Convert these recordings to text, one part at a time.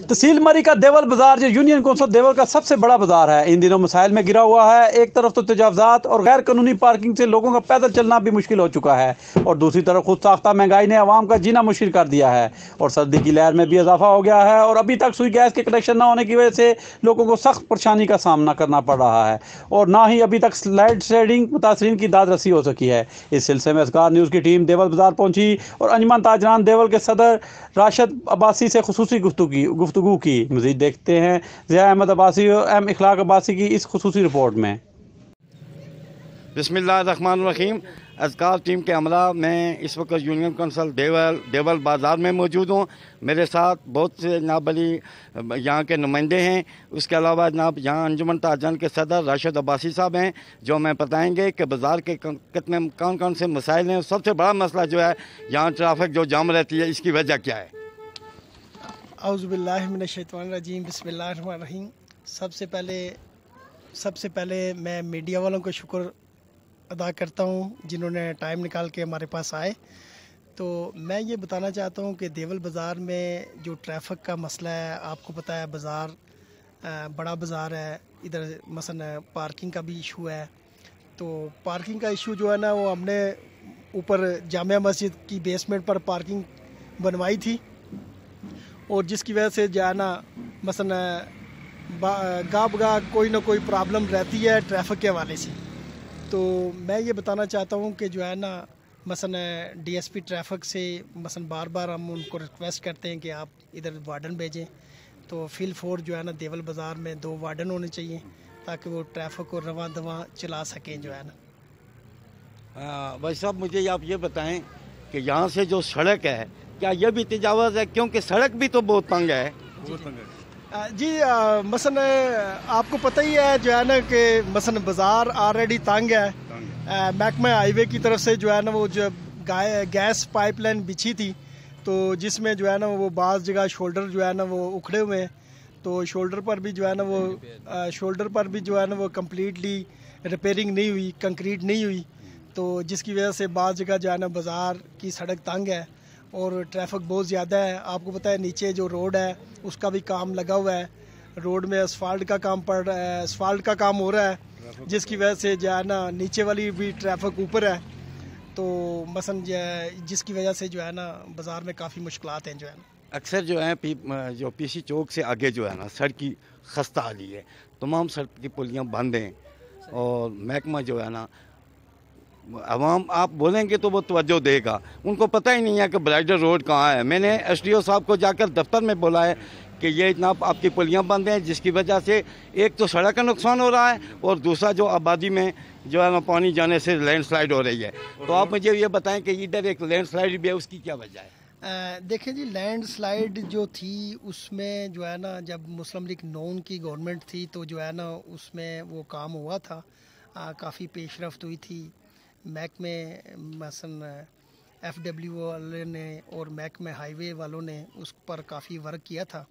तहसील मरी का देवल बाजार जो यूनियन कौंसिल देवल का सबसे बड़ा बाजार है, इन दिनों मसाइल में गिरा हुआ है। एक तरफ तो तजावजात और गैर कानूनी पार्किंग से लोगों का पैदल चलना भी मुश्किल हो चुका है, और दूसरी तरफ खुद साख्ता महंगाई ने आवाम का जीना मुश्किल कर दिया है, और सर्दी की लहर में भी इजाफा हो गया है। और अभी तक सुई गैस के कनेक्शन न होने की वजह से लोगों को सख्त परेशानी का सामना करना पड़ रहा है, और ना ही अभी तक स्लाइड शेडिंग मुतासरीन की दाद रसी हो सकी है। इस सिलसिले में असगार न्यूज़ की टीम देवल बाजार पहुंची और अंजुमन ताजरान देवल के सदर राशिद अब्बासी से खुसूसी गुफ्तगू की। मज़ीद देखते हैं ज़िया अहमद अब्बासी और एम इखलाक अब्बासी की इस खुसूसी रिपोर्ट में। बिस्मिल्लाहिर्रहमानिर्रहीम। अज़कार टीम के अमला, मैं इस वक्त यूनियन कौंसिल देवल बाज़ार में मौजूद हूँ। मेरे साथ बहुत से जनाब बली यहाँ के नुमाइंदे हैं। उसके अलावा जनाब यहाँ अंजुमन ताजरान के सदर राशिद अब्बासी साहब हैं, जो मैं बताएंगे कि बाज़ार के कितने कौन कौन से मसाइल हैं। सबसे बड़ा मसला जो है, यहाँ ट्रैफिक जो जाम रहती है, इसकी वजह क्या है? औज़ुबिल्लाहि मिनश्शैतानिर्रजीम, बिस्मिल्लाहिर्रहमानिर्रहीम। सबसे पहले मैं मीडिया वालों को शुक्र अदा करता हूँ जिन्होंने टाइम निकाल के हमारे पास आए। तो मैं ये बताना चाहता हूँ कि देवल बाज़ार में जो ट्रैफिक का मसला है, आपको पता है बाज़ार बड़ा बाज़ार है, इधर मसलन पार्किंग का भी इशू है। तो पार्किंग का इशू जो है ना, वो हमने ऊपर जामिया मस्जिद की बेसमेंट पर पार्किंग बनवाई थी, और जिसकी वजह से जो है ना मसलन गा कोई ना कोई प्रॉब्लम रहती है ट्रैफिक के हवाले से। तो मैं ये बताना चाहता हूँ कि जो है ना मसलन डीएसपी ट्रैफिक से मसलन बार बार हम उनको रिक्वेस्ट करते हैं कि आप इधर वार्डन भेजें। तो फील फोर जो है ना देवल बाज़ार में 2 वार्डन होने चाहिए, ताकि वो ट्रैफिक को रवां दवां चला सकें जो है ना। भाई साहब, मुझे आप ये बताएं कि यहाँ से जो सड़क है, क्या ये भी तजावज़ है? क्योंकि सड़क भी तो बहुत तंग है। जी मसलन आपको पता ही है जो है ना कि मसलन बाज़ार ऑलरेडी तंग है। महकमा हाईवे की तरफ से जो है ना वो जो गैस पाइपलाइन बिछी थी, तो जिसमें जो है ना वो बाज़ जगह शोल्डर जो है ना वो उखड़े हुए हैं। तो शोल्डर पर भी जो है ना वो कम्प्लीटली रिपेयरिंग नहीं हुई, कंक्रीट नहीं हुई। तो जिसकी वजह से बाज़ जगह जो है ना बाज़ार की सड़क तंग है और ट्रैफिक बहुत ज़्यादा है। आपको पता है नीचे जो रोड है उसका भी काम लगा हुआ है, रोड में असफाल्ट का काम हो रहा है, जिसकी वजह से जो है ना नीचे वाली भी ट्रैफिक ऊपर है। तो मसलन जिसकी वजह से जो है ना बाज़ार में काफ़ी मुश्किलात हैं जो है ना। अक्सर जो है जो पीसी चौक से आगे जो है ना सड़क की खस्ता हाली है, तमाम सड़क की पुलियाँ बंद हैं, और महकमा जो है ना अवाम आप बोलेंगे तो वो तवज्जो देगा। उनको पता ही नहीं है कि ब्राइडल रोड कहाँ है। मैंने एसडीओ साहब को जाकर दफ्तर में बोला है कि ये इतना आपकी पुलियाँ बंद हैं, जिसकी वजह से एक तो सड़क का नुकसान हो रहा है, और दूसरा जो आबादी में जो है ना पानी जाने से लैंडस्लाइड हो रही है। तो आप मुझे ये बताएं कि इधर एक लैंडस्लाइड भी है, उसकी क्या वजह है? देखें जी, लैंडस्लाइड जो थी उसमें जो है ना जब मुस्लिम लीग नून की गवर्नमेंट थी, तो जो है ना उसमें वो काम हुआ था, काफ़ी पेशरफ्त हुई थी। महकमे मसलन FW वाले ने और महकमे हाईवे वालों ने उस पर काफ़ी वर्क किया था।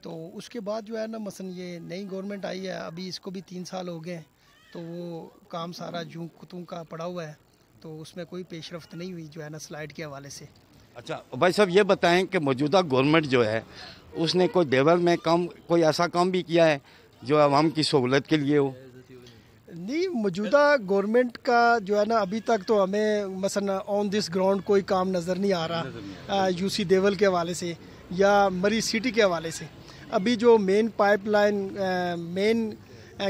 तो उसके बाद जो है ना मसलन ये नई गवर्नमेंट आई है, अभी इसको भी 3 साल हो गए, तो वो काम सारा जूं कुतुं का पड़ा हुआ है, तो उसमें कोई पेशरफ्त नहीं हुई जो है ना स्लाइड के हवाले से। अच्छा भाई साहब, ये बताएं कि मौजूदा गवर्नमेंट जो है उसने कोई देवल में कोई ऐसा काम भी किया है जो आवाम की सहूलत के लिए हो? नहीं, मौजूदा गवर्नमेंट का जो है ना अभी तक तो हमें मसलन ऑन दिस ग्राउंड कोई काम नज़र नहीं आ रहा, यूसी देवल के हवाले से या मरी सिटी के हवाले से। अभी जो मेन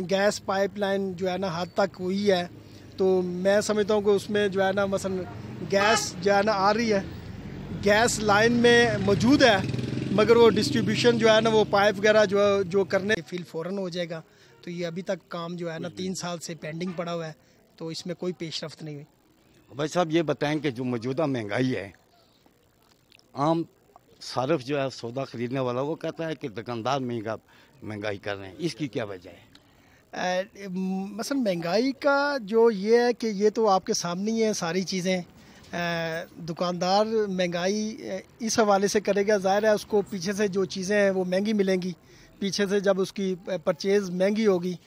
गैस पाइपलाइन जो है ना हद तक हुई है, तो मैं समझता हूँ कि उसमें जो है ना मसलन गैस जो है ना आ रही है, गैस लाइन में मौजूद है, मगर वो डिस्ट्रीब्यूशन जो है ना वो पाइप वगैरह जो करने फील फ़ौरन हो जाएगा। तो ये अभी तक काम जो है ना 3 साल से पेंडिंग पड़ा हुआ है, तो इसमें कोई पेशरफ्त नहीं हुई। भाई साहब, ये बताएं कि जो मौजूदा महंगाई है, आम सार्फ जो है सौदा ख़रीदने वाला वो कहता है कि दुकानदार महंगाई कर रहे हैं, इसकी क्या वजह है? मसलन महंगाई का जो ये है कि ये तो आपके सामने ही है सारी चीज़ें। दुकानदार महंगाई इस हवाले से करेगा, ज़ाहिर है उसको पीछे से जो चीज़ें हैं वो महंगी मिलेंगी, पीछे से जब उसकी परचेज़ महंगी होगी।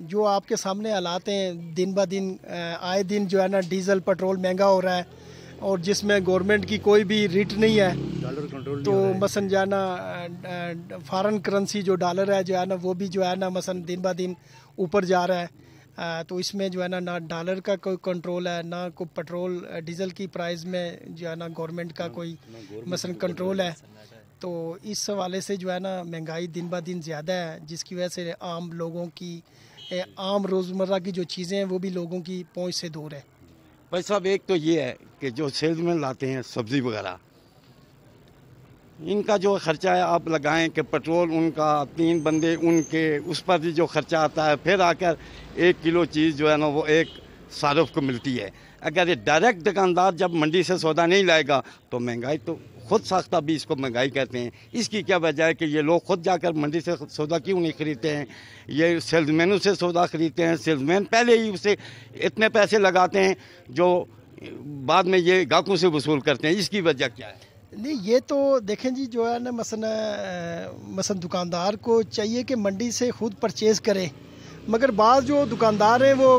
जो आपके सामने हालात हैं, दिन ब दिन आए दिन जो है ना डीज़ल पेट्रोल महंगा हो रहा है, اور جس میں گورنمنٹ کی کوئی بھی ریٹ نہیں ہے، تو مثلا جو ہے نا فارن کرنسی جو ڈالر ہے جو ہے نا وہ بھی جو ہے نا مثلا دن بہ دن اوپر جا رہا ہے، تو اس میں جو ہے نا نہ ڈالر کا کوئی کنٹرول ہے، نہ کوئی پٹرول ڈیزل کی پرائز میں جو ہے نا گورنمنٹ کا کوئی مثلا کنٹرول ہے، تو اس حوالے سے جو ہے نا مہنگائی دن بہ دن زیادہ ہے، جس کی وجہ سے عام لوگوں کی عام روزمرہ کی جو چیزیں ہیں وہ بھی لوگوں کی پہنچ سے دور ہے۔ بھائی صاحب ایک تو یہ ہے کہ جو سیلز مین لاتے ہیں سبزی وغیرہ، ان کا جو خرچہ ہے آپ لگائیں کہ پٹرول ان کا 3 بندے ان کے اس پر بھی جو خرچہ آتا ہے، پھر آ کر 1 کلو چیز جو ہے نا وہ ایک صارف کو ملتی ہے۔ اگر یہ ڈائریکٹ دکاندار جب منڈی سے سودا نہیں لائے گا تو مہنگائی تو خود ساختہ بھی اس کو مہنگائی کہتے ہیں۔ اس کی کیا وجہ ہے کہ یہ لوگ خود جا کر منڈی سے سودا کیوں نہیں خریدتے ہیں؟ یہ سیلز مینوں سے سودا خریدتے ہیں، سیلز مین پہلے ہی اسے اتنے پیسے لگاتے ہیں جو بعد میں یہ گاہکوں سے وصول کرتے ہیں۔ اس کی وجہ کیا ہے؟ نہیں، یہ تو دیکھیں جی جو ہے نا مثلا دکاندار کو چاہیے کہ منڈی سے خود پرچیز کرے، مگر بعض جو دکاندار ہیں وہ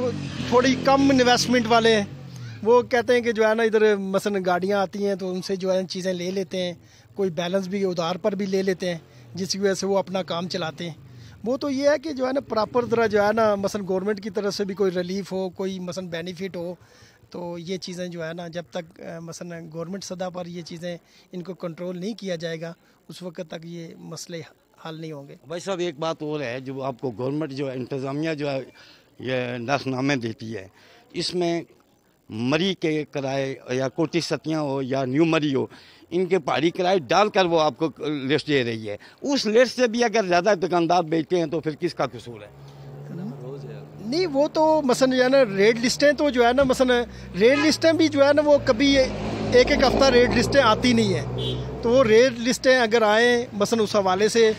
تھوڑی کم انویسٹمنٹ والے ہیں، وہ کہتے ہیں کہ جو ہے نا ادھر مثلا گاڑیاں آتی ہیں تو ان سے جو ہے چیزیں لے لیتے ہیں، کوئی بیلنس بھی ادھار پر بھی لے لیتے ہیں، جس کی وجہ سے وہ اپنا کام چلاتے ہیں۔ وہ تو یہ ہے کہ جو ہے نا پراپر طرح جو ہے نا مثلا گورنمنٹ کی طرف سے بھی کوئی ریلیف ہو، کوئی مثلا بینیفٹ ہو، تو یہ چیزیں جو ہے نا جب تک مثلا گورنمنٹ سطح پر یہ چیزیں ان کو کنٹرول نہیں کیا جائے گا اس وقت تک یہ مسئلے حل نہیں ہوں گے۔ بھائی صاحب ایک بات اور ہے، جو آپ کو گورنمنٹ جو ہے انتظامیہ جو ہے یہ نرخ نامے دیتی ہے، اس میں مری کے کرائے یا کوٹی ستیاں ہو یا نیو مری ہو، ان کے پہاڑی کرائے ڈال کر وہ آپ کو لسٹ دے رہی ہے۔ اس لسٹ سے بھی اگر زیادہ دکاندار بیچتے ہیں تو پھر کس کا قصور ہے؟ نہیں، وہ تو مثلا جو ہے نا ریٹ لسٹیں تو جو ہے نا مثلا ریٹ لسٹیں بھی جو ہے نا وہ کبھی ایک ہفتہ ریٹ لسٹیں آتی نہیں ہیں، تو وہ ریٹ لسٹیں اگر آئیں مثلا اس حوالے سے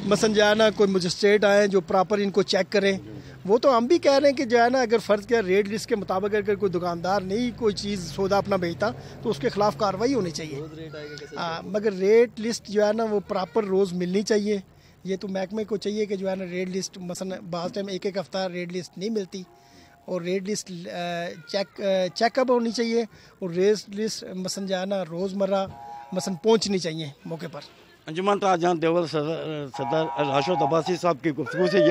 مثلا جو ہے نا کوئی مجسٹریٹ آئیں جو پراپر ان کو چیک کریں، وہ تو ہم بھی کہہ رہے ہیں کہ جو ہے نا اگر فرض کیا ریٹ لسٹ کے مطابق اگر کوئی دکاندار نہیں کوئی چیز سودا اپنا بیچتا تو اس کے خلاف کارروائی ہونی چاہیے، مگر ریٹ لسٹ جو ہے نا وہ پراپر روز ملنی چاہیے۔ یہ تو محکمے کو چاہیے کہ جو ہے نا ریٹ لسٹ مثلا بعض ٹائم ایک ہفتہ ریٹ لسٹ نہیں ملتی، اور ریٹ لسٹ چیک اپ ہونی چاہیے، اور ریٹ لسٹ مثلا جو ہے نا روزمرہ مثلا پہنچنی چاہیے موقع پر۔ انجمن تاجران دیول صدر راشد عباسی صاحب کی گفتگو سے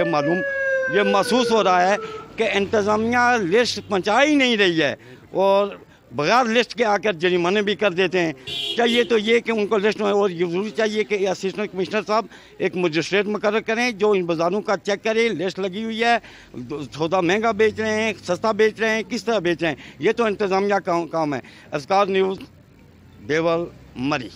یہ محسوس ہو رہا ہے کہ انتظامیہ لسٹ پہنچا ہی نہیں رہی ہے، اور بغیر لسٹ کے آ کر جرمانے بھی کر دیتے ہیں۔ چاہیے تو یہ کہ ان کو لسٹ میں، اور یہ ضروری چاہیے کہ اسسٹنٹ کمشنر صاحب ایک مجسٹریٹ مقرر کریں جو ان بازاروں کا چیک کرے، لسٹ لگی ہوئی ہے، سودا مہنگا بیچ رہے ہیں، سستا بیچ رہے ہیں، کس طرح بیچ رہے ہیں، یہ تو انتظامیہ کا کام ہے۔ اذکار نیوز، دیول، مری۔